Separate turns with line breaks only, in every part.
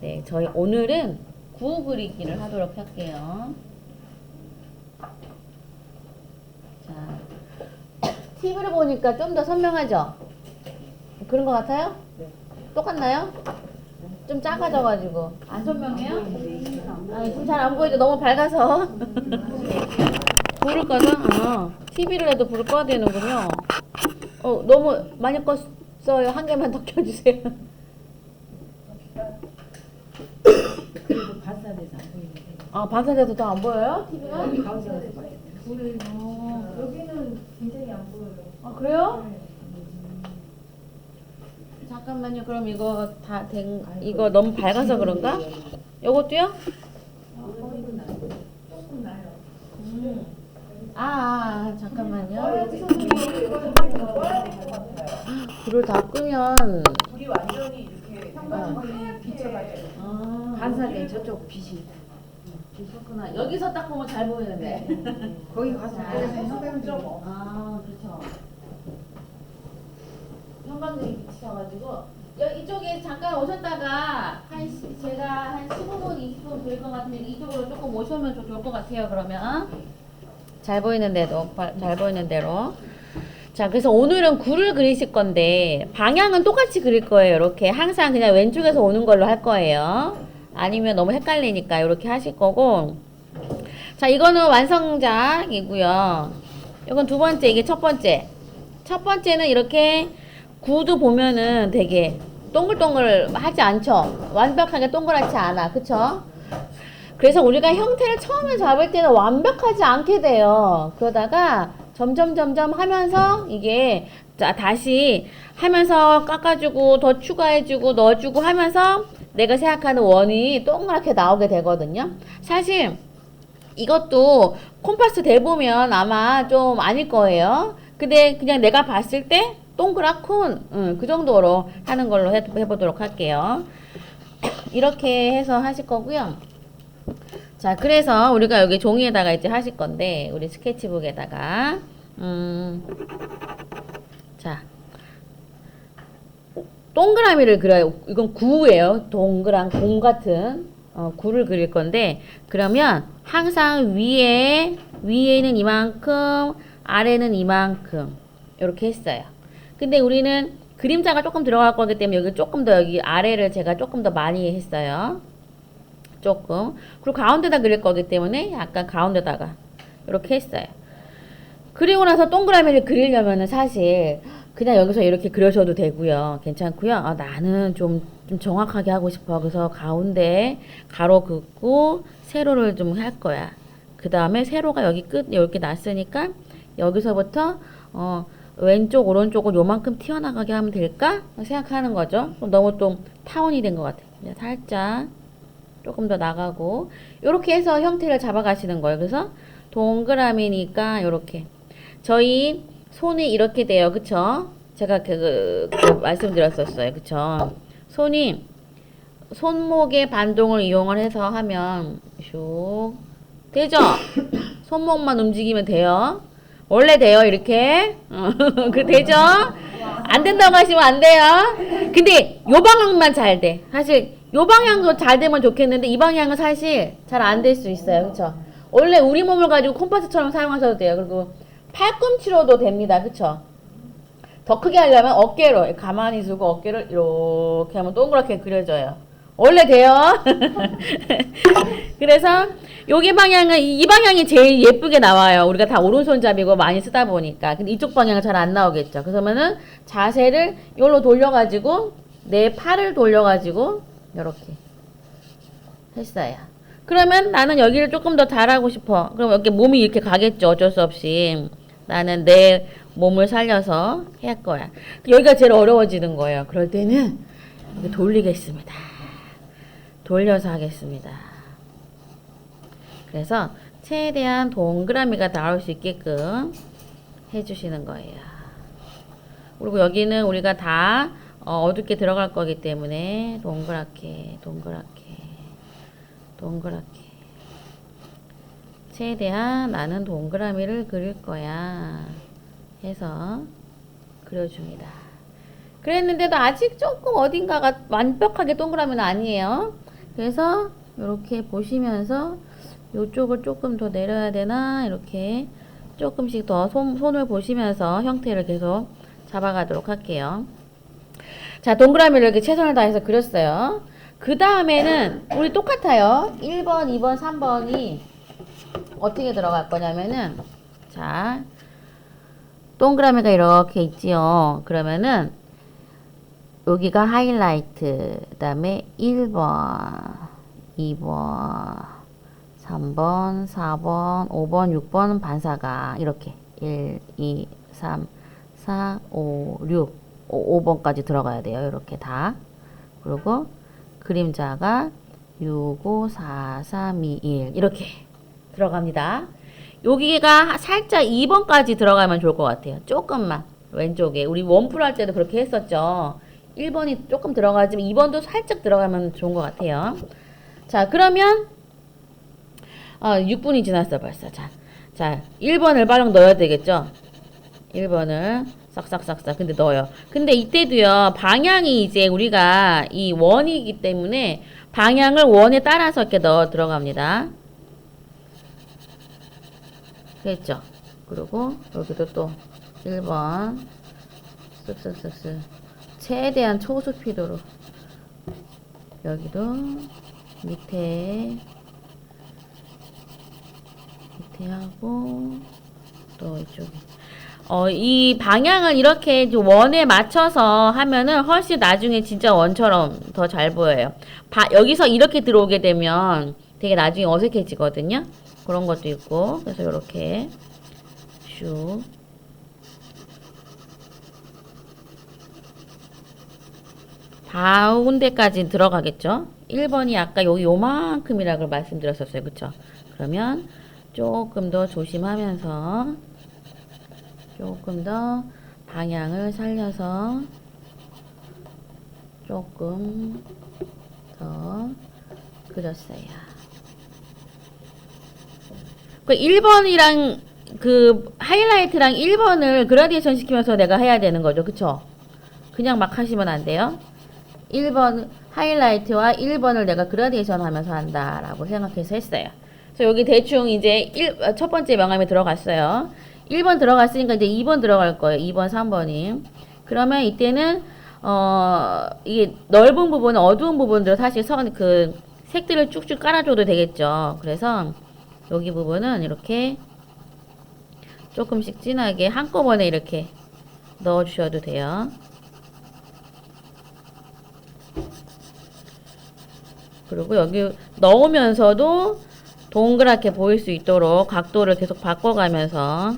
네, 저희 오늘은 구 그리기를 하도록 할게요. 자, TV를 보니까 좀 더 선명하죠? 그런 것 같아요?
네.
똑같나요? 좀 작아져가지고 안 선명해요? 아니, 좀 잘 안 보이죠? 너무 밝아서. 불을 꺼서? TV를 해도 불을 꺼야 되는군요. 너무 많이 껐어요. 한 개만 더 켜주세요.
그래도 반사돼서 안 보이는데.
반사돼서 더 안 보여요? TV가?
가운데 가서 봐요.
여기는 굉장히 안 보여요.
그래요? 잠깐만요. 그럼 이거 이거 너무 밝아서 그런가? 요것도요?
조금 나요.
잠깐만요.
여기서 이거 꺼야 될 것 같아요.
불을 다 끄면
불이 완전히 이렇게 상반신이 비쳐가지고.
반사된 저쪽 빛이.
그렇구나. 여기서 딱 보면 잘 보이는데.
거기 가서
그래서
보면
현관점
그렇죠. 형광등이 비치셔가지고 이쪽에 잠깐 오셨다가 제가 한 15분, 20분 될 것 같으니까 이쪽으로 조금 오시면 좀 좋을 것 같아요. 그러면 잘 보이는 대로. 자, 그래서 오늘은 구를 그리실 건데 방향은 똑같이 그릴 거예요. 이렇게 항상 그냥 왼쪽에서 오는 걸로 할 거예요. 아니면 너무 헷갈리니까 이렇게 하실 거고. 자, 이거는 완성작이고요. 이건 두 번째, 이게 첫 번째. 첫 번째는 이렇게 구도 보면은 되게 동글동글 하지 않죠? 완벽하게 동그랗지 않아. 그쵸? 그래서 우리가 형태를 처음에 잡을 때는 완벽하지 않게 돼요. 그러다가 점점 하면서 이게 다시 하면서 깎아주고 더 추가해주고 넣어주고 하면서 내가 생각하는 원이 동그랗게 나오게 되거든요. 사실 이것도 콤파스 대보면 아마 좀 아닐 거예요. 근데 그냥 내가 봤을 때 동그랗군. 그 정도로 하는 걸로 해보도록 할게요. 이렇게 해서 하실 거고요. 자, 그래서 우리가 여기 종이에다가 이제 하실 건데, 우리 스케치북에다가, 자, 동그라미를 그려요. 이건 구예요. 동그란 공 같은 구를 그릴 건데, 그러면 항상 위에는 이만큼, 아래는 이만큼, 이렇게 했어요. 근데 우리는 그림자가 조금 들어갈 거기 때문에 여기 조금 더 여기 아래를 제가 조금 더 많이 했어요. 조금. 그리고 가운데다 그릴 거기 때문에 약간 가운데다가 이렇게 했어요. 그리고 나서 동그라미를 그리려면은 사실 그냥 여기서 이렇게 그려셔도 되고요. 괜찮고요. 나는 좀 정확하게 하고 싶어. 그래서 가운데 가로 긋고 세로를 좀 할 거야. 그 다음에 세로가 여기 이렇게 났으니까 여기서부터 왼쪽 오른쪽을 요만큼 튀어나가게 하면 될까? 생각하는 거죠. 너무 좀 타원이 된 것 같아요. 살짝 조금 더 나가고 이렇게 해서 형태를 잡아가시는 거예요. 그래서 동그라미니까 이렇게 저희 손이 이렇게 돼요. 그쵸? 제가 그 말씀드렸었어요. 그쵸? 손이 손목의 반동을 이용을 해서 하면 슉 되죠? 손목만 움직이면 돼요. 원래 돼요. 이렇게 그 되죠? 안 된다고 하시면 안 돼요. 근데 요 방향만 잘 돼. 사실 요 방향도 잘 되면 좋겠는데 이 방향은 사실 잘 안 될 수 있어요. 그쵸? 원래 우리 몸을 가지고 콤파스처럼 사용하셔도 돼요. 그리고 팔꿈치로도 됩니다. 그쵸? 더 크게 하려면 어깨로 가만히 두고 어깨를 이렇게 하면 동그랗게 그려져요. 원래 돼요. 그래서 여기 방향은 이 방향이 제일 예쁘게 나와요. 우리가 다 오른손잡이고 많이 쓰다 보니까. 근데 이쪽 방향은 잘 안 나오겠죠. 그러면은 자세를 요로 돌려가지고 내 팔을 돌려가지고 이렇게 했어야. 그러면 나는 여기를 조금 더 잘하고 싶어. 그럼 여기 몸이 이렇게 가겠죠. 어쩔 수 없이. 나는 내 몸을 살려서 할 거야. 여기가 제일 어려워지는 거예요. 그럴 때는 이렇게 돌리겠습니다. 돌려서 하겠습니다. 그래서 최대한 동그라미가 나올 수 있게끔 해주시는 거예요. 그리고 여기는 우리가 다 어둡게 들어갈 거기 때문에 동그랗게 최대한 나는 동그라미를 그릴 거야 해서 그려줍니다. 그랬는데도 아직 조금 어딘가가 완벽하게 동그라미는 아니에요. 그래서 이렇게 보시면서 이쪽을 조금 더 내려야 되나 이렇게 조금씩 더 손을 보시면서 형태를 계속 잡아가도록 할게요. 자, 동그라미를 이렇게 최선을 다해서 그렸어요. 그 다음에는 우리 똑같아요. 1번, 2번, 3번이 어떻게 들어갈 거냐면은 자, 동그라미가 이렇게 있지요. 그러면은 여기가 하이라이트, 그 다음에 1번, 2번, 3번, 4번, 5번, 6번 반사가 이렇게 1, 2, 3, 4, 5, 6, 5번까지 들어가야 돼요. 이렇게 다. 그리고 그림자가 6, 5, 4, 3, 2, 1 이렇게 들어갑니다. 여기가 살짝 2번까지 들어가면 좋을 것 같아요. 조금만 왼쪽에 우리 원풀 할 때도 그렇게 했었죠. 1번이 조금 들어가지만 2번도 살짝 들어가면 좋은 것 같아요. 자, 그러면 6분이 지났어 벌써. 자 1번을 빨랑 넣어야 되겠죠. 1번을 싹싹싹싹 근데 넣어요. 근데 이때도요, 방향이 이제 우리가 이 원이기 때문에 방향을 원에 따라서 이렇게 넣어 들어갑니다. 됐죠? 그리고 여기도 또 1번 쓱쓱쓱쓱 최대한 초스피드로 여기도 밑에 하고 또 이쪽에 이 방향을 이렇게 좀 원에 맞춰서 하면은 훨씬 나중에 진짜 원처럼 더 잘 보여요. 여기서 이렇게 들어오게 되면 되게 나중에 어색해지거든요. 그런 것도 있고 그래서 이렇게 슉 가운데까지 들어가겠죠. 1번이 아까 요만큼이라고 말씀드렸었어요. 그쵸? 그러면 조금 더 조심하면서 조금 더 방향을 살려서 조금 더 그렸어요. 그 1번이랑 그 하이라이트랑 1번을 그라디에이션 시키면서 내가 해야 되는 거죠. 그쵸? 그냥 막 하시면 안 돼요. 1번 하이라이트와 1번을 내가 그라디에이션 하면서 한다라고 생각해서 했어요. 그래서 여기 대충 이제 첫 번째 명암이 들어갔어요. 1번 들어갔으니까 이제 2번 들어갈 거예요. 2번, 3번이. 그러면 이때는 이게 넓은 부분, 어두운 부분들 사실 그 색들을 쭉쭉 깔아줘도 되겠죠. 그래서 여기 부분은 이렇게 조금씩 진하게 한꺼번에 이렇게 넣어주셔도 돼요. 그리고 여기 넣으면서도 동그랗게 보일 수 있도록 각도를 계속 바꿔가면서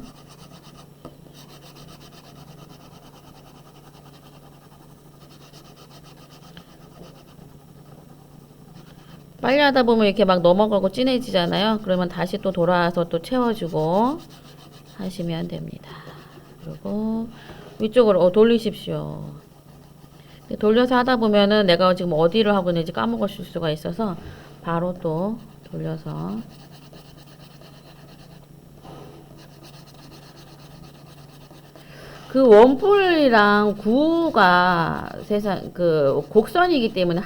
빨리 하다 보면 이렇게 막 넘어가고 진해지잖아요. 그러면 다시 또 돌아와서 또 채워주고 하시면 됩니다. 그리고 위쪽으로 돌리십시오. 돌려서 하다 보면은 내가 지금 어디를 하고 있는지 까먹었을 수가 있어서 바로 또 돌려서 그 원뿔이랑 구가 그 곡선이기 때문에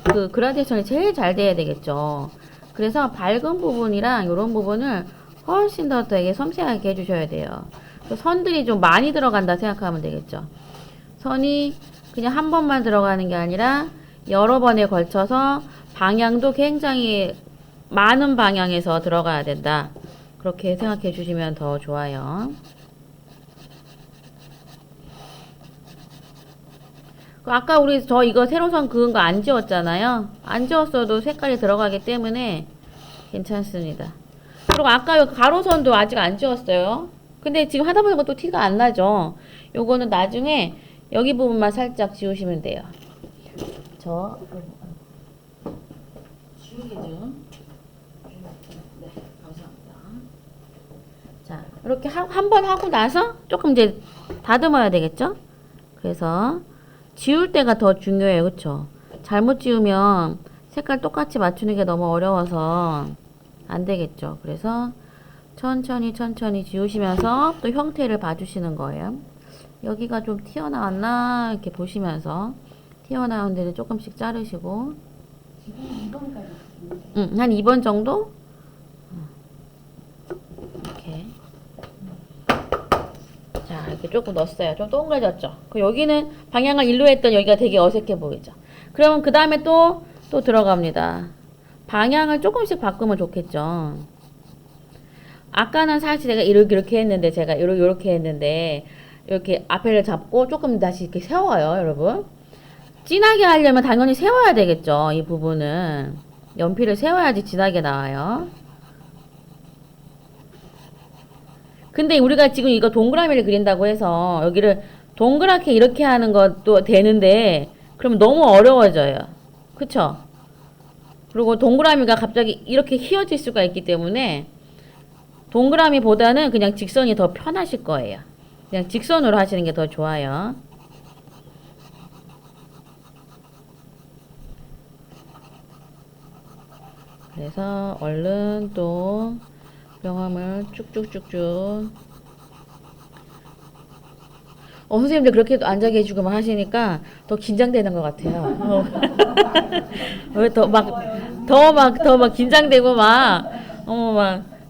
그 그라데이션이 제일 잘 돼야 되겠죠. 그래서 밝은 부분이랑 이런 부분을 훨씬 더 되게 섬세하게 해주셔야 돼요. 선들이 좀 많이 들어간다 생각하면 되겠죠. 선이 그냥 한 번만 들어가는 게 아니라 여러 번에 걸쳐서 방향도 굉장히 많은 방향에서 들어가야 된다. 그렇게 생각해 주시면 더 좋아요. 아까 우리 이거 세로선 그은 거 안 지웠잖아요. 안 지웠어도 색깔이 들어가기 때문에 괜찮습니다. 그리고 아까 요 가로선도 아직 안 지웠어요. 근데 지금 하다 보니까 또 티가 안 나죠. 요거는 나중에 여기 부분만 살짝 지우시면 돼요. 지우개 좀. 네, 감사합니다. 자, 이렇게 한 번 하고 나서 조금 이제 다듬어야 되겠죠? 그래서 지울 때가 더 중요해요. 그쵸? 잘못 지우면 색깔 똑같이 맞추는 게 너무 어려워서 안 되겠죠. 그래서 천천히 지우시면서 또 형태를 봐주시는 거예요. 여기가 좀 튀어나왔나 이렇게 보시면서 튀어나온 데는 조금씩 자르시고
지금 2번까지.
한 2번 정도? 이렇게. 자, 이렇게 조금 넣었어요. 좀 동그래졌죠? 그 여기는 방향을 일로 했던 여기가 되게 어색해 보이죠? 그러면 그 다음에 또 들어갑니다. 방향을 조금씩 바꾸면 좋겠죠? 아까는 사실 제가 이렇게 했는데, 제가 이렇게 했는데, 이렇게 앞에를 잡고 조금 다시 이렇게 세워요, 여러분. 진하게 하려면 당연히 세워야 되겠죠, 이 부분은. 연필을 세워야지 진하게 나와요. 근데 우리가 지금 이거 동그라미를 그린다고 해서 여기를 동그랗게 이렇게 하는 것도 되는데, 그럼 너무 어려워져요. 그쵸? 그리고 동그라미가 갑자기 이렇게 휘어질 수가 있기 때문에 동그라미보다는 그냥 직선이 더 편하실 거예요. 그냥 직선으로 하시는 게 더 좋아요. 그래서 얼른 또 명암을 쭉쭉쭉쭉. 선생님들 그렇게 앉아 계시고만 하시니까 더 긴장되는 것 같아요. 왜 더 막 긴장되고 막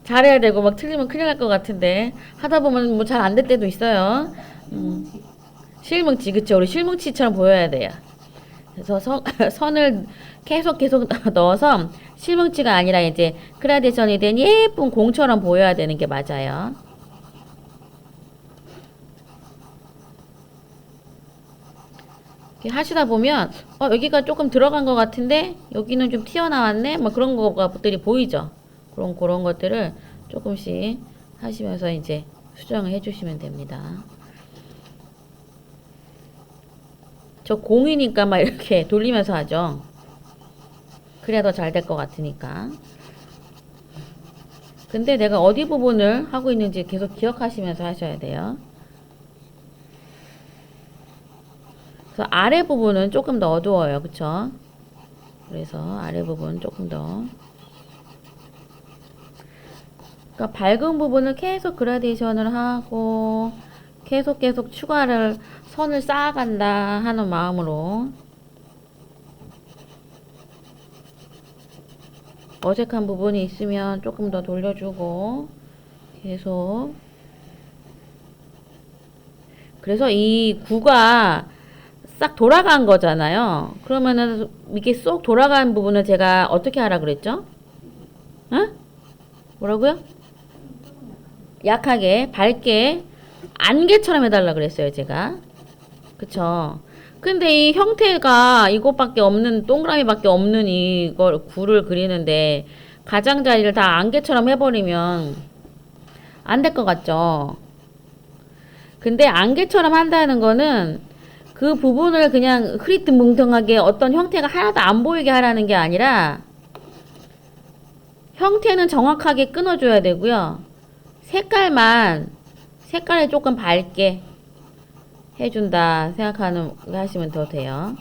잘해야 되고 막 틀리면 큰일 날 것 같은데 하다 보면 뭐 잘 안 될 때도 있어요. 실뭉치, 그쵸? 우리 실뭉치처럼 보여야 돼요. 그래서 선을 계속 넣어서 실뭉치가 아니라 이제 그라데이션이 된 예쁜 공처럼 보여야 되는 게 맞아요. 하시다 보면 여기가 조금 들어간 것 같은데 여기는 좀 튀어나왔네 뭐 그런 것들이 보이죠. 그런 것들을 조금씩 하시면서 이제 수정을 해주시면 됩니다. 저 공이니까 막 이렇게 돌리면서 하죠. 그래야 더 잘 될 것 같으니까. 근데 내가 어디 부분을 하고 있는지 계속 기억하시면서 하셔야 돼요. 그래서 아래 부분은 조금 더 어두워요. 그쵸? 그래서 아래 부분 조금 더. 그러니까 밝은 부분을 계속 그라데이션을 하고 계속 추가를 선을 쌓아간다 하는 마음으로 어색한 부분이 있으면 조금 더 돌려주고 계속. 그래서 이 구가 싹 돌아간 거잖아요. 그러면은 이게 쏙 돌아간 부분을 제가 어떻게 하라 그랬죠? 뭐라고요? 약하게, 밝게, 안개처럼 해달라 그랬어요, 제가. 그쵸? 근데 이 형태가 이것밖에 없는, 동그라미밖에 없는 이걸, 구를 그리는데, 가장자리를 다 안개처럼 해버리면 안 될 것 같죠? 근데 안개처럼 한다는 거는 그 부분을 그냥 흐리뚱뭉텅하게 어떤 형태가 하나도 안 보이게 하라는 게 아니라, 형태는 정확하게 끊어줘야 되고요. 색깔을 조금 밝게 해준다 하시면 더 돼요.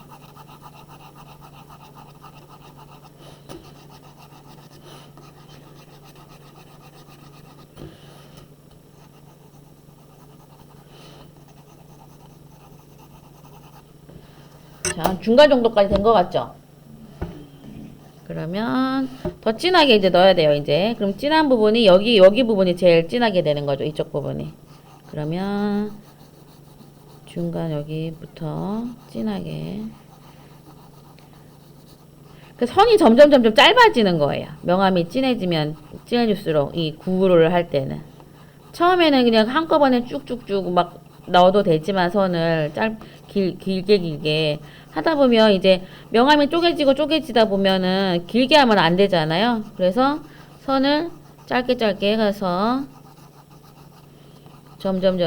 자, 중간 정도까지 된 것 같죠? 그러면 더 진하게 이제 넣어야 돼요, 이제. 그럼 진한 부분이 여기 부분이 제일 진하게 되는 거죠, 이쪽 부분이. 그러면 중간 여기부터 진하게. 그 선이 점점 짧아지는 거예요. 명암이 진해질수록 이 구를 할 때는. 처음에는 그냥 한꺼번에 쭉쭉쭉 막 넣어도 되지만 선을 길게 하다 보면 이제 명암이 쪼개지다 보면은 길게 하면 안 되잖아요. 그래서 선을 짧게 해가서 점점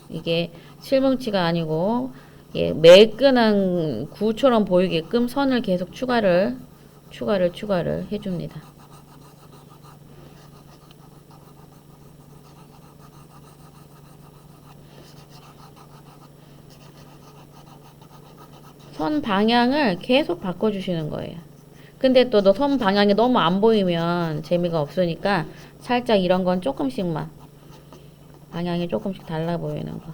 이게 실뭉치가 아니고 매끈한 구처럼 보이게끔 선을 계속 추가를 해줍니다. 선 방향을 계속 바꿔주시는 거예요. 근데 또 선 방향이 너무 안 보이면 재미가 없으니까 살짝 이런 건 조금씩만 방향이 조금씩 달라 보이는 거.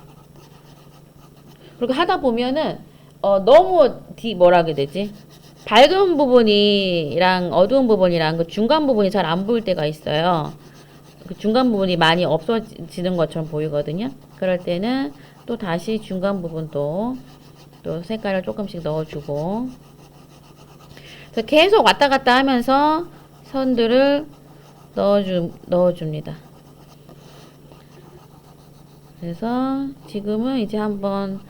그리고 하다 보면은 너무 뭐라 그래야 되지? 밝은 부분이랑 어두운 부분이랑 그 중간 부분이 잘 안 보일 때가 있어요. 그 중간 부분이 많이 없어지는 것처럼 보이거든요. 그럴 때는 또 다시 중간 부분도 또 색깔을 조금씩 넣어주고, 그래서 계속 왔다 갔다 하면서 선들을 넣어줍니다. 그래서 지금은 이제 한번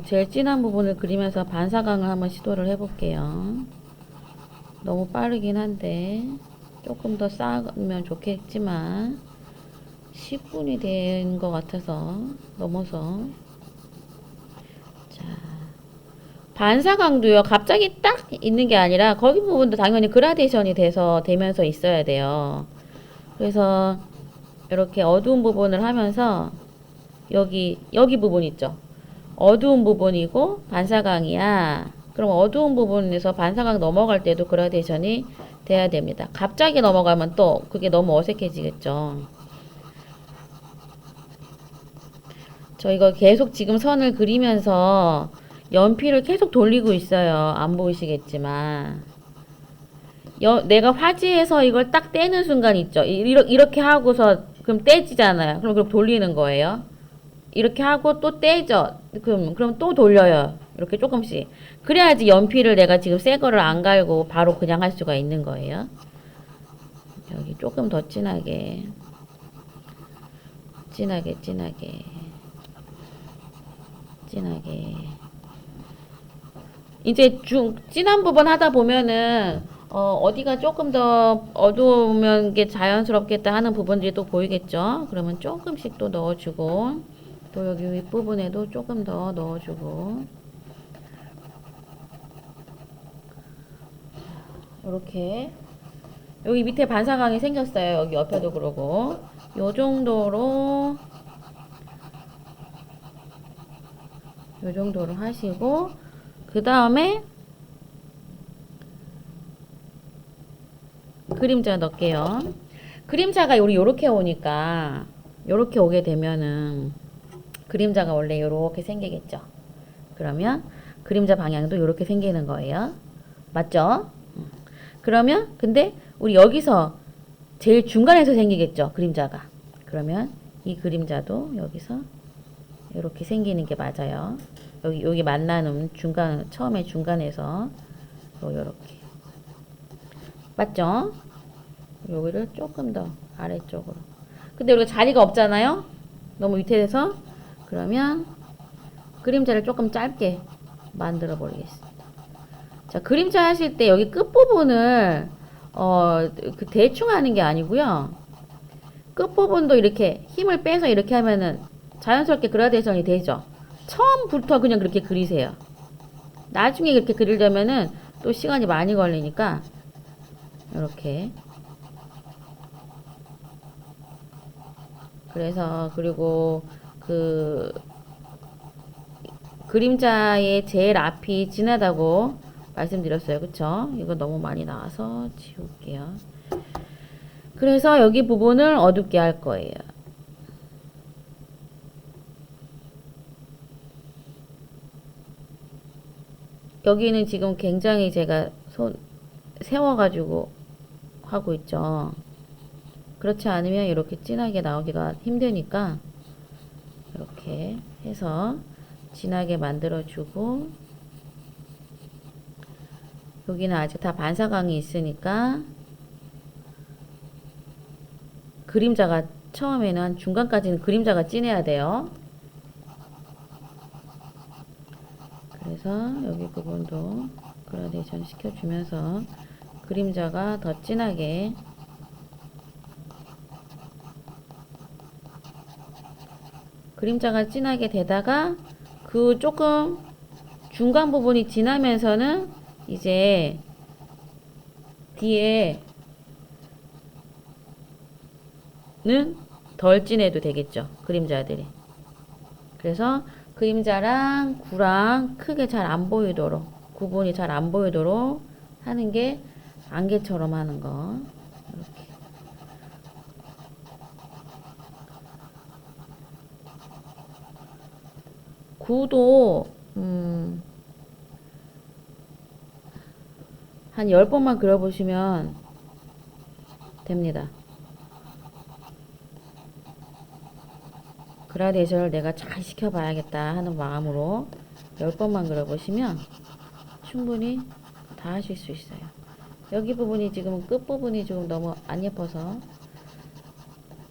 제일 진한 부분을 그리면서 반사광을 한번 시도를 해볼게요. 너무 빠르긴 한데 조금 더 쌓으면 좋겠지만 10분이 된 것 같아서 넘어서, 자, 반사광도요 갑자기 딱 있는 게 아니라 거기 부분도 당연히 그라데이션이 되면서 있어야 돼요. 그래서 이렇게 어두운 부분을 하면서 여기 부분 있죠. 어두운 부분이고 반사광이야. 그럼 어두운 부분에서 반사광 넘어갈 때도 그라데이션이 돼야 됩니다. 갑자기 넘어가면 또 그게 너무 어색해지겠죠. 저 이거 계속 지금 선을 그리면서 연필을 계속 돌리고 있어요. 안 보이시겠지만. 내가 화지에서 이걸 딱 떼는 순간 있죠. 이렇게 하고서 그럼 떼지잖아요. 그럼 돌리는 거예요. 이렇게 하고 또 떼죠. 그럼 또 돌려요. 이렇게 조금씩. 그래야지 연필을 내가 지금 새 거를 안 갈고 바로 그냥 할 수가 있는 거예요. 여기 조금 더 진하게. 진하게. 이제 진한 부분 하다 보면은 어디가 조금 더 어두우면 게 자연스럽겠다 하는 부분들이 또 보이겠죠. 그러면 조금씩 또 넣어주고, 또 여기 윗부분에도 조금 더 넣어주고, 이렇게 여기 밑에 반사광이 생겼어요. 여기 옆에도 그러고, 요 정도로 하시고, 그 다음에 그림자 넣을게요. 그림자가 요렇게 오니까, 요렇게 오게 되면은 그림자가 원래 요렇게 생기겠죠. 그러면 그림자 방향도 요렇게 생기는 거예요. 맞죠? 그러면 근데 우리 여기서 제일 중간에서 생기겠죠, 그림자가. 그러면 이 그림자도 여기서 이렇게 생기는 게 맞아요. 여기 만나는 처음에 중간에서 요렇게. 맞죠? 여기를 조금 더 아래쪽으로. 근데 여기 자리가 없잖아요? 너무 밑에서. 그러면 그림자를 조금 짧게 만들어 버리겠습니다. 자, 그림자 하실 때 여기 끝부분을 대충 하는 게 아니고요. 끝부분도 이렇게 힘을 빼서 이렇게 하면은 자연스럽게 그라데이션이 되죠. 처음부터 그냥 그렇게 그리세요. 나중에 이렇게 그리려면은 또 시간이 많이 걸리니까 이렇게. 그래서 그리고 그 그림자의 제일 앞이 진하다고 말씀드렸어요. 그쵸? 이거 너무 많이 나와서 지울게요. 그래서 여기 부분을 어둡게 할 거예요. 여기는 지금 굉장히 제가 손 세워가지고 하고 있죠. 그렇지 않으면 이렇게 진하게 나오기가 힘드니까 이렇게 해서 진하게 만들어주고, 여기는 아직 다 반사광이 있으니까 그림자가 처음에는 중간까지는 그림자가 진해야 돼요. 그래서 여기 부분도 그라데이션 시켜주면서 그림자가 더 진하게, 그림자가 진하게 되다가 그 조금 중간 부분이 지나면서는 이제 뒤에는 덜 진해도 되겠죠, 그림자들이. 그래서 그림자랑 구랑 크게 잘 안 보이도록, 구분이 잘 안 보이도록 하는 게 안개처럼 하는 거. 이렇게. 구도 한 10번만 그려보시면 됩니다. 그라데이션을 내가 잘 시켜봐야겠다 하는 마음으로 10번만 그려보시면 충분히 다 하실 수 있어요. 여기 부분이 지금 끝부분이 조금 너무 안 예뻐서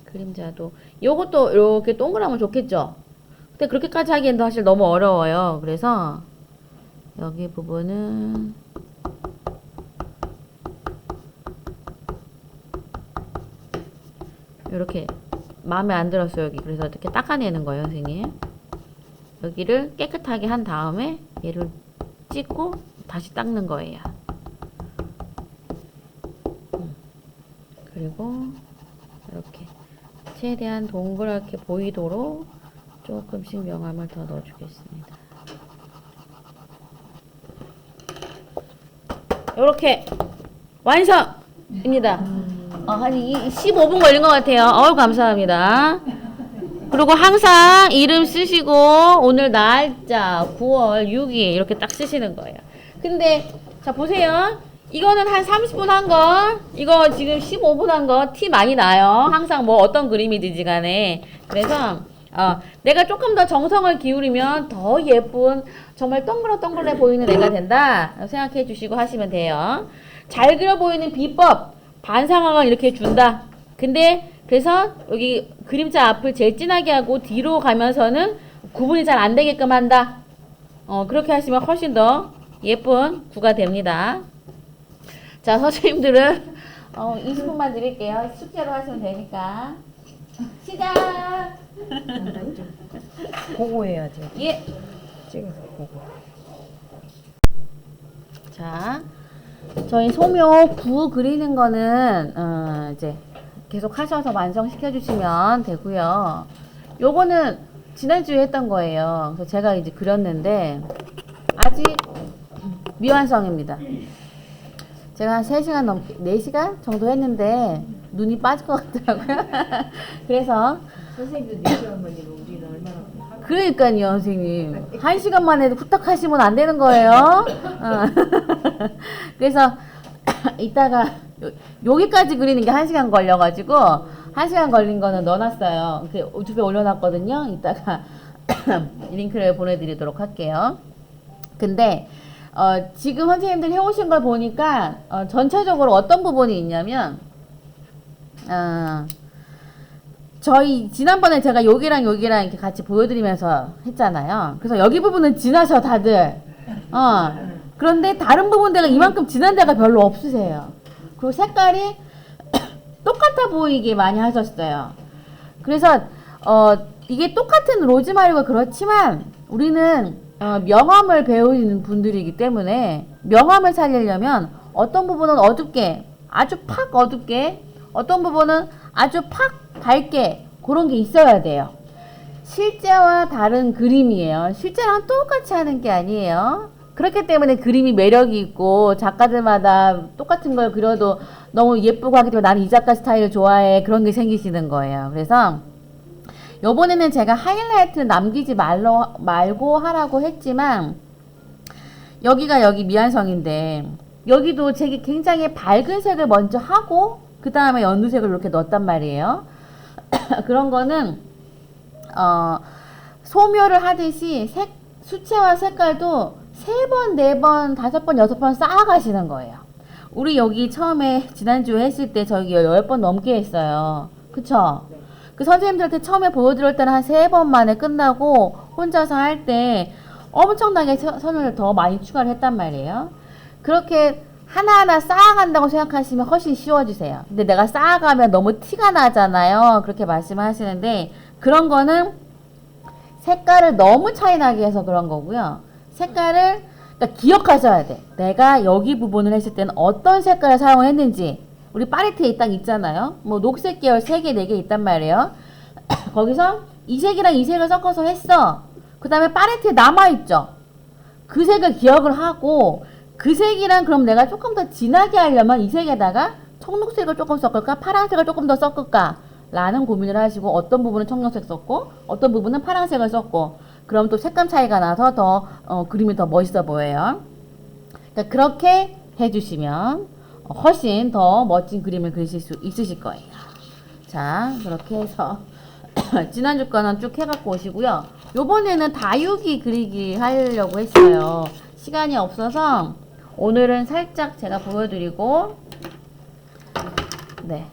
그림자도 요것도 이렇게 동그라면 좋겠죠? 근데 그렇게까지 하기엔 사실 너무 어려워요. 그래서 여기 부분은 이렇게 마음에 안 들었어요. 여기 그래서 이렇게 닦아내는 거예요, 선생님. 여기를 깨끗하게 한 다음에 얘를 찍고 다시 닦는 거예요. 그리고 이렇게 최대한 동그랗게 보이도록 조금씩 명암을 더 넣어주겠습니다. 이렇게 완성입니다. 한 15분 걸린 것 같아요. 감사합니다. 그리고 항상 이름 쓰시고 오늘 날짜 9월 6일 이렇게 딱 쓰시는 거예요. 근데 자 보세요. 이거는 한 30분 한 거, 이거 지금 15분 한 거 티 많이 나요. 항상 뭐 어떤 그림이든지 간에. 그래서 내가 조금 더 정성을 기울이면 더 예쁜 정말 동그랗게 보이는 애가 된다 생각해 주시고 하시면 돼요. 잘 그려 보이는 비법 반상황을 이렇게 준다. 근데 그래서 여기 그림자 앞을 제일 진하게 하고 뒤로 가면서는 구분이 잘 안 되게끔 한다. 그렇게 하시면 훨씬 더 예쁜 구가 됩니다. 자, 선생님들은 20분만 드릴게요. 숙제로 하시면 되니까. 시작!
보고 해야지.
예.
찍어서 보고.
자, 저희 소묘 구 그리는 거는 이제 계속 하셔서 완성시켜 주시면 되고요. 요거는 지난주에 했던 거예요. 그래서 제가 이제 그렸는데 아직 미완성입니다. 제가 한 3시간 넘게 4시간 정도 했는데 눈이 빠질 것 같더라고요. 그래서
선생님도 4시간 걸리고 우리는 얼마나
그러니까요, 선생님. 1시간 만에 후딱 하시면 안 되는 거예요. 그래서 이따가 여기까지 그리는 게 1시간 걸려가지고 1시간 걸린 거는 넣어놨어요. 유튜브에 올려놨거든요. 이따가 링크를 보내드리도록 할게요. 근데 지금 선생님들 해오신 걸 보니까 전체적으로 어떤 부분이 있냐면 저희 지난번에 제가 여기랑 이렇게 같이 보여드리면서 했잖아요. 그래서 여기 부분은 진하셔 다들. 그런데 다른 부분들은 이만큼 진한 데가 별로 없으세요. 그리고 색깔이 똑같아 보이게 많이 하셨어요. 그래서 이게 똑같은 로즈마리가 그렇지만 우리는 명암을 배우는 분들이기 때문에 명암을 살리려면 어떤 부분은 어둡게 아주 팍 어둡게 어떤 부분은 아주 팍 밝게 그런 게 있어야 돼요. 실제와 다른 그림이에요. 실제랑 똑같이 하는 게 아니에요. 그렇기 때문에 그림이 매력이 있고 작가들마다 똑같은 걸 그려도 너무 예쁘고 하기 때문에 나는 이 작가 스타일을 좋아해 그런 게 생기시는 거예요. 그래서 요번에는 제가 하이라이트를 남기지 말고 하라고 했지만 여기가 여기 미완성인데 여기도 제게 굉장히 밝은 색을 먼저 하고 그 다음에 연두색을 이렇게 넣었단 말이에요. 그런 거는 소묘를 하듯이 수채화 색깔도 3번, 4번, 5번, 6번 쌓아가시는 거예요. 우리 여기 처음에 지난주에 했을 때 저기 10번 넘게 했어요. 그쵸? 그 선생님들한테 처음에 보여드릴 때는 한 3번 만에 끝나고 혼자서 할 때 엄청나게 선을 더 많이 추가를 했단 말이에요. 그렇게 하나하나 쌓아간다고 생각하시면 훨씬 쉬워지세요. 근데 내가 쌓아가면 너무 티가 나잖아요. 그렇게 말씀하시는데 그런 거는 색깔을 너무 차이 나게 해서 그런 거고요. 색깔을 그러니까 기억하셔야 돼. 내가 여기 부분을 했을 때는 어떤 색깔을 사용했는지 우리 팔레트에 딱 있잖아요. 뭐 녹색 계열 3개, 4개 있단 말이에요. 거기서 이 색이랑 이 색을 섞어서 했어. 그 다음에 팔레트에 남아있죠. 그 색을 기억을 하고 그 색이랑 그럼 내가 조금 더 진하게 하려면 이 색에다가 청록색을 조금 섞을까? 파란색을 조금 더 섞을까? 라는 고민을 하시고 어떤 부분은 청록색 썼고 어떤 부분은 파란색을 썼고 그럼 또 색감 차이가 나서 더 그림이 더 멋있어 보여요. 그러니까 그렇게 해주시면 훨씬 더 멋진 그림을 그리실 수 있으실 거예요. 자, 그렇게 해서 지난주 거는 쭉 해갖고 오시고요. 요번에는 다육이 그리기 하려고 했어요. 시간이 없어서 오늘은 살짝 제가 보여드리고, 네,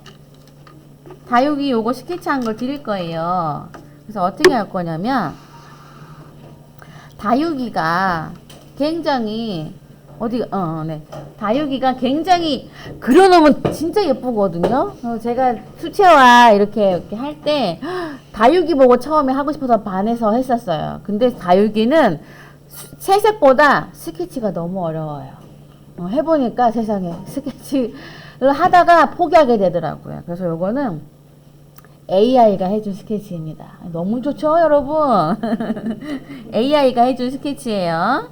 다육이 요거 스케치한 걸 드릴 거예요. 그래서 어떻게 할 거냐면, 다육이가 굉장히 네. 다육이가 굉장히 그려놓으면 진짜 예쁘거든요. 제가 수채화 이렇게 할 때 다육이 보고 처음에 하고 싶어서 반해서 했었어요. 근데 다육이는 채색보다 스케치가 너무 어려워요. 해보니까 세상에 스케치를 하다가 포기하게 되더라고요. 그래서 요거는 AI가 해준 스케치입니다. 너무 좋죠, 여러분? AI가 해준 스케치예요.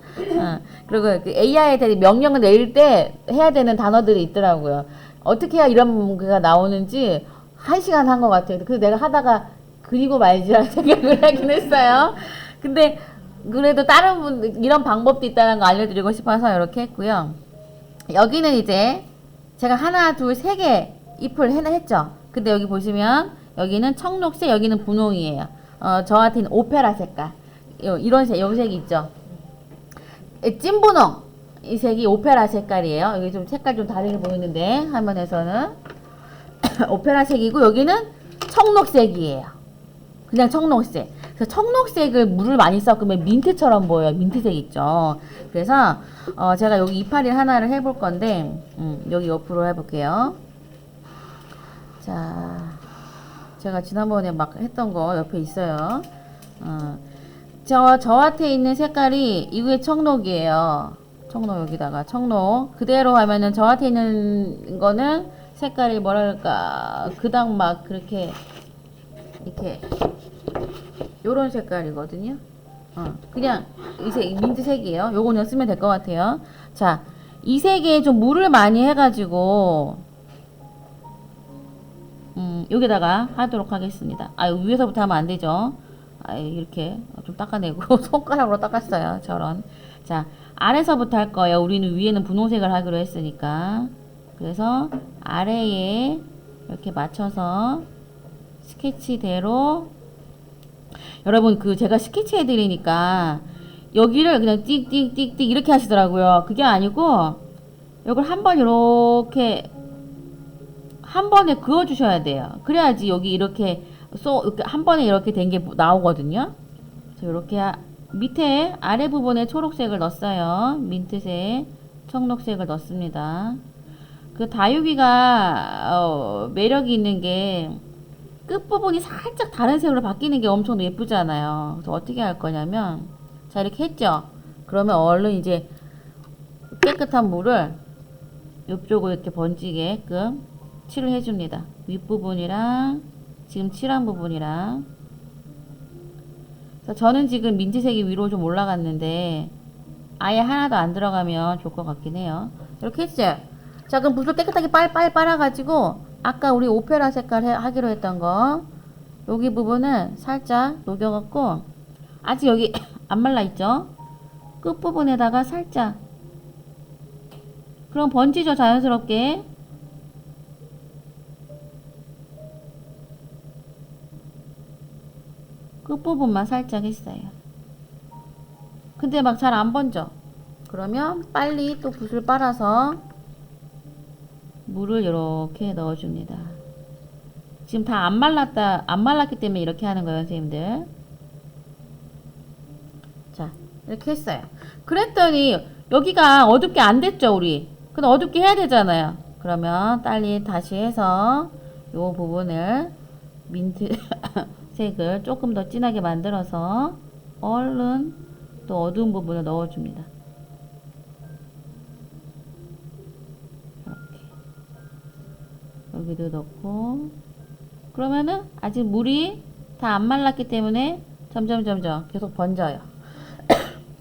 그리고 그 AI에 대해 명령을 내릴 때 해야 되는 단어들이 있더라고요. 어떻게 해야 이런 거가 나오는지 1시간 한 것 같아요. 그래서 내가 하다가 그리고 말지라는 생각을 하긴 했어요. 근데 그래도 다른 분 이런 방법도 있다는 거 알려드리고 싶어서 이렇게 했고요. 여기는 이제 제가 하나, 둘, 세 개 잎을 했죠. 근데 여기 보시면 여기는 청록색, 여기는 분홍이에요. 저한테는 오페라 색깔. 이런 색, 요 색이 있죠. 찐분홍. 이 색이 오페라 색깔이에요. 여기 좀 색깔 좀 다르게 보이는데, 화면에서는. 오페라 색이고, 여기는 청록색이에요. 그냥 청록색. 그래서 청록색을 물을 많이 섞으면 민트처럼 보여요. 민트색 있죠. 그래서, 제가 여기 이파리 하나를 해볼 건데, 여기 옆으로 해볼게요. 자. 제가 지난번에 막 했던 거 옆에 있어요. 저한테 있는 색깔이 이게 청록이에요. 청록 여기다가 청록 그대로 하면은 저한테 있는 거는 색깔이 뭐랄까 그닥 막 그렇게 이렇게 요런 색깔이거든요. 그냥 이 색 민트색이에요. 요거는 쓰면 될 것 같아요. 자, 이 색에 좀 물을 많이 해가지고 여기다가 하도록 하겠습니다. 위에서부터 하면 안 되죠. 이렇게 좀 닦아내고 손가락으로 닦았어요. 저런. 자, 아래서부터 할 거예요. 우리는 위에는 분홍색을 하기로 했으니까. 그래서 아래에 이렇게 맞춰서 스케치대로 여러분 제가 스케치 해드리니까 여기를 그냥 띡띡띡띡 이렇게 하시더라고요. 그게 아니고 이걸 한번 이렇게 한 번에 그어 주셔야 돼요. 그래야지 여기 이렇게 한 번에 이렇게 된 게 나오거든요. 이렇게 밑에 아래 부분에 초록색을 넣었어요. 민트색, 청록색을 넣습니다. 그 다육이가 매력이 있는 게 끝부분이 살짝 다른 색으로 바뀌는 게 엄청 예쁘잖아요. 그래서 어떻게 할 거냐면 자 이렇게 했죠. 그러면 얼른 이제 깨끗한 물을 이쪽으로 이렇게 번지게끔 칠을 해줍니다. 윗부분이랑 지금 칠한 부분이랑. 저는 지금 민트색이 위로 좀 올라갔는데 아예 하나도 안 들어가면 좋을 것 같긴 해요. 이렇게 했죠. 자, 그럼 붓을 깨끗하게 빨아가지고 아까 우리 오페라 색깔 하기로 했던 거 여기 부분은 살짝 녹여갖고 아직 여기 안 말라있죠? 끝부분에다가 살짝 그럼 번지죠. 자연스럽게. 끝부분만 살짝 했어요. 근데 막 잘 안 번져. 그러면 빨리 또 붓을 빨아서 물을 이렇게 넣어줍니다. 지금 다 안 말랐기 때문에 이렇게 하는 거예요, 선생님들. 자, 이렇게 했어요. 그랬더니 여기가 어둡게 안 됐죠, 우리. 근데 어둡게 해야 되잖아요. 그러면 빨리 다시 해서 요 부분을 민트 색을 조금 더 진하게 만들어서 얼른 또 어두운 부분을 넣어줍니다. 이렇게 여기도 넣고 그러면은 아직 물이 다 안 말랐기 때문에 점점 계속 번져요.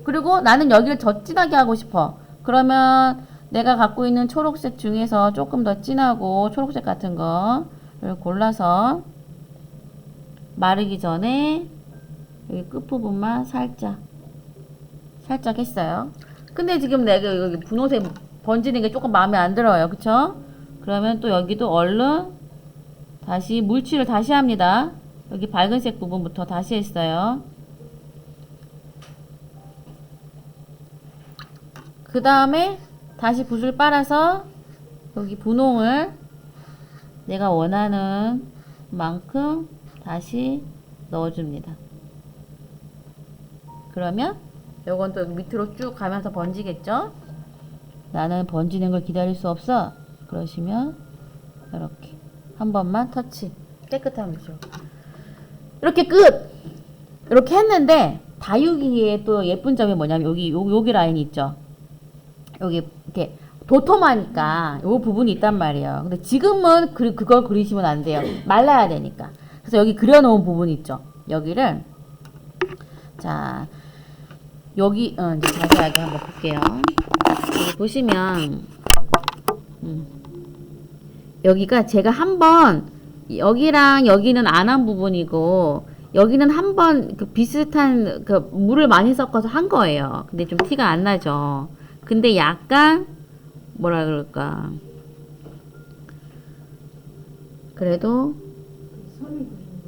그리고 나는 여기를 더 진하게 하고 싶어. 그러면 내가 갖고 있는 초록색 중에서 조금 더 진하고 초록색 같은 거를 골라서 마르기 전에 여기 끝부분만 살짝 했어요. 근데 지금 내가 여기 분홍색 번지는 게 조금 마음에 안 들어요. 그쵸? 그러면 또 여기도 얼른 다시 물칠을 다시 합니다. 여기 밝은색 부분부터 다시 했어요. 그 다음에 다시 붓을 빨아서 여기 분홍을 내가 원하는 만큼 다시 넣어줍니다. 그러면 요건 또 밑으로 쭉 가면서 번지겠죠? 나는 번지는 걸 기다릴 수 없어. 그러시면 이렇게 한 번만 터치 깨끗하면 되죠. 이렇게 끝! 이렇게 했는데 다육이의 또 예쁜 점이 뭐냐면 여기 라인 있죠? 여기 이렇게 도톰하니까 요 부분이 있단 말이에요. 근데 지금은 그걸 그리시면 안 돼요. 말라야 되니까. 그래서 여기 그려놓은 부분 있죠? 여기를 자 여기 이제 자세하게 한번 볼게요. 여기 보시면 여기가 제가 한번 여기랑 여기는 안 한 부분이고 여기는 한번 그 비슷한 그 물을 많이 섞어서 한 거예요. 근데 좀 티가 안 나죠. 근데 약간 뭐라 그럴까 그래도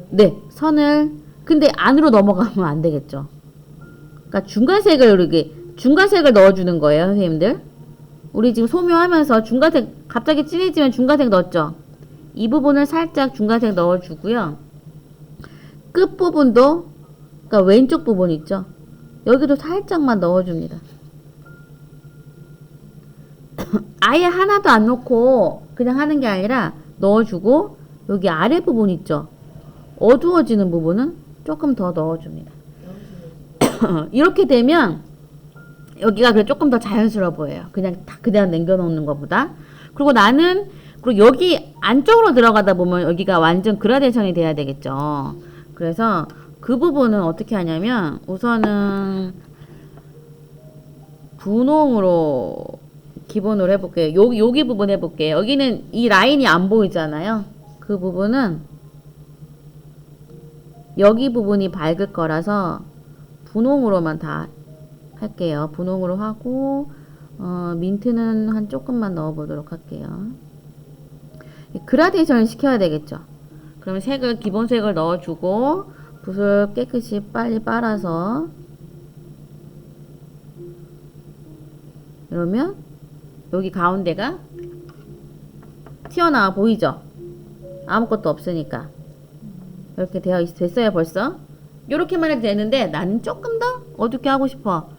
네 선을 근데 안으로 넘어가면 안 되겠죠. 그러니까 중간색을 넣어주는 거예요, 선생님들. 우리 지금 소묘하면서 중간색 갑자기 진해지면 중간색 넣었죠. 이 부분을 살짝 중간색 넣어주고요. 끝 부분도 그러니까 왼쪽 부분 있죠. 여기도 살짝만 넣어줍니다. 아예 하나도 안 넣고 그냥 하는 게 아니라 넣어주고 여기 아래 부분 있죠. 어두워지는 부분은 조금 더 넣어줍니다. 이렇게 되면 여기가 그래 조금 더 자연스러워 보여요. 그냥 다 그대로 남겨놓는 것보다. 그리고 여기 안쪽으로 들어가다 보면 여기가 완전 그라데이션이 돼야 되겠죠. 그래서 그 부분은 어떻게 하냐면 우선은 분홍으로 기본으로 해볼게요. 여기 부분 해볼게요. 여기는 이 라인이 안 보이잖아요. 그 부분은 여기 부분이 밝을 거라서 분홍으로만 다 할게요. 분홍으로 하고 민트는 한 조금만 넣어보도록 할게요. 그라데이션을 시켜야 되겠죠. 그러면 기본 색을 넣어주고 붓을 깨끗이 빨리 빨아서 이러면 여기 가운데가 튀어나와 보이죠? 아무것도 없으니까 이렇게 됐어요 벌써. 요렇게만 해도 되는데 나는 조금 더 어둡게 하고 싶어.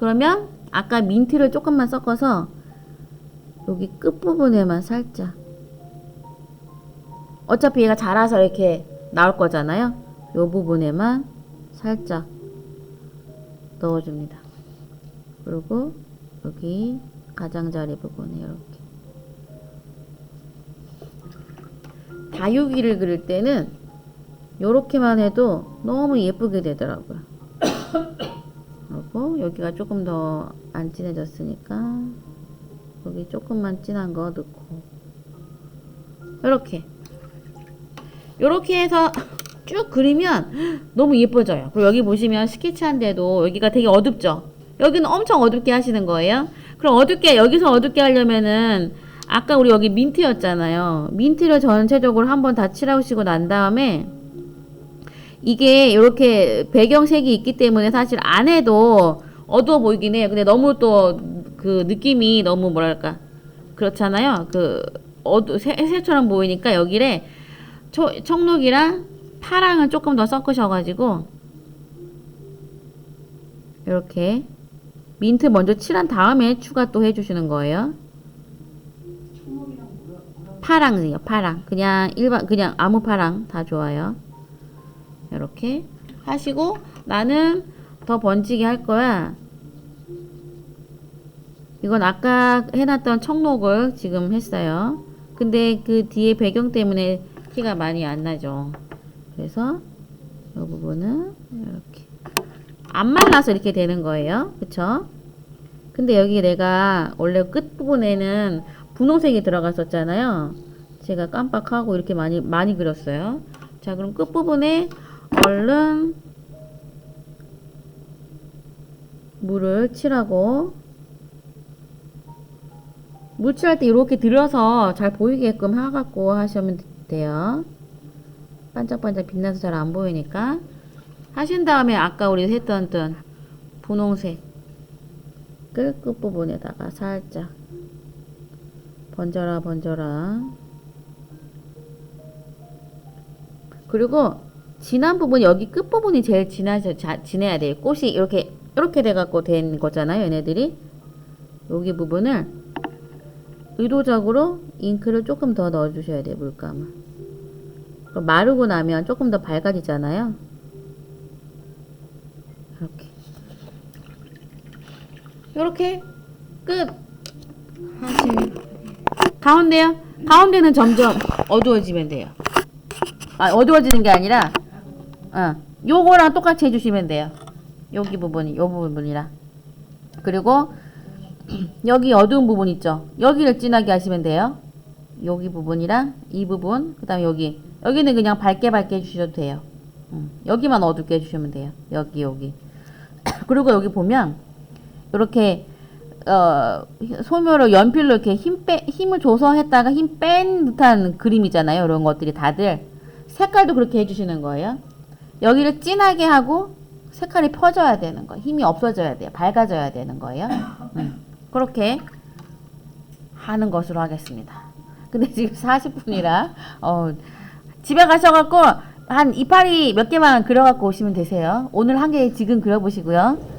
그러면 아까 민트를 조금만 섞어서 여기 끝부분에만 살짝 어차피 얘가 자라서 이렇게 나올 거잖아요. 요 부분에만 살짝 넣어줍니다. 그리고 여기 가장자리 부분에 이렇게 다육이를 그릴 때는 요렇게만 해도 너무 예쁘게 되더라고요. 그리고 여기가 조금 더 안 진해졌으니까 여기 조금만 진한 거 넣고 요렇게 해서 쭉 그리면 너무 예뻐져요. 그리고 여기 보시면 스케치한데도 여기가 되게 어둡죠? 여기는 엄청 어둡게 하시는 거예요. 그럼 여기서 어둡게 하려면은 아까 우리 여기 민트였잖아요. 민트를 전체적으로 한번 다 칠하시고 난 다음에 이게 이렇게 배경색이 있기 때문에 사실 안에도 어두워 보이긴 해요. 근데 너무 또 그 느낌이 너무 뭐랄까 그렇잖아요. 새처럼 보이니까 여기에 청록이랑 파랑을 조금 더 섞으셔가지고 이렇게 민트 먼저 칠한 다음에 추가 또 해주시는 거예요. 파랑이요, 파랑. 그냥 아무 파랑 다 좋아요. 이렇게 하시고 나는 더 번지게 할 거야. 이건 아까 해놨던 청록을 지금 했어요. 근데 그 뒤에 배경 때문에 티가 많이 안 나죠. 그래서 이 부분은 이렇게 안 말라서 이렇게 되는 거예요. 그쵸? 근데 여기 내가 원래 끝부분에는 분홍색이 들어갔었잖아요. 제가 깜빡하고 이렇게 많이 그렸어요. 자, 그럼 끝부분에 얼른 물을 칠하고 물칠할 때 이렇게 들어서 잘 보이게끔 해갖고 하시면 돼요. 반짝반짝 빛나서 잘 안 보이니까. 하신 다음에 아까 우리 했던 분홍색 끝부분에다가 살짝 번져라. 그리고 진한 부분, 여기 끝부분이 제일 진해야 돼요. 꽃이 이렇게 돼갖고 된 거잖아요, 얘네들이. 여기 부분을 의도적으로 잉크를 조금 더 넣어주셔야 돼요, 물감을. 그럼 마르고 나면 조금 더 밝아지잖아요. 이렇게 끝 하시면 가운데요. 가운데는 점점 어두워지면 돼요. 어두워지는 게 아니라 요거랑 똑같이 해주시면 돼요. 여기 부분이 요 부분이랑. 그리고 여기 어두운 부분 있죠. 여기를 진하게 하시면 돼요. 여기 부분이랑 이 부분, 그 다음에 여기는 그냥 밝게 해주셔도 돼요. 여기만 어둡게 해주시면 돼요. 여기. 그리고 여기 보면 이렇게 소묘로 연필로 이렇게 힘을 줘서 했다가 힘 뺀 듯한 그림이잖아요. 이런 것들이 다들 색깔도 그렇게 해주시는 거예요. 여기를 진하게 하고 색깔이 펴져야 되는 거예요. 힘이 없어져야 돼요. 밝아져야 되는 거예요. 그렇게 하는 것으로 하겠습니다. 근데 지금 40분이라 집에 가셔갖고 한 이파리 몇 개만 그려갖고 오시면 되세요. 오늘 한 개 지금 그려보시고요.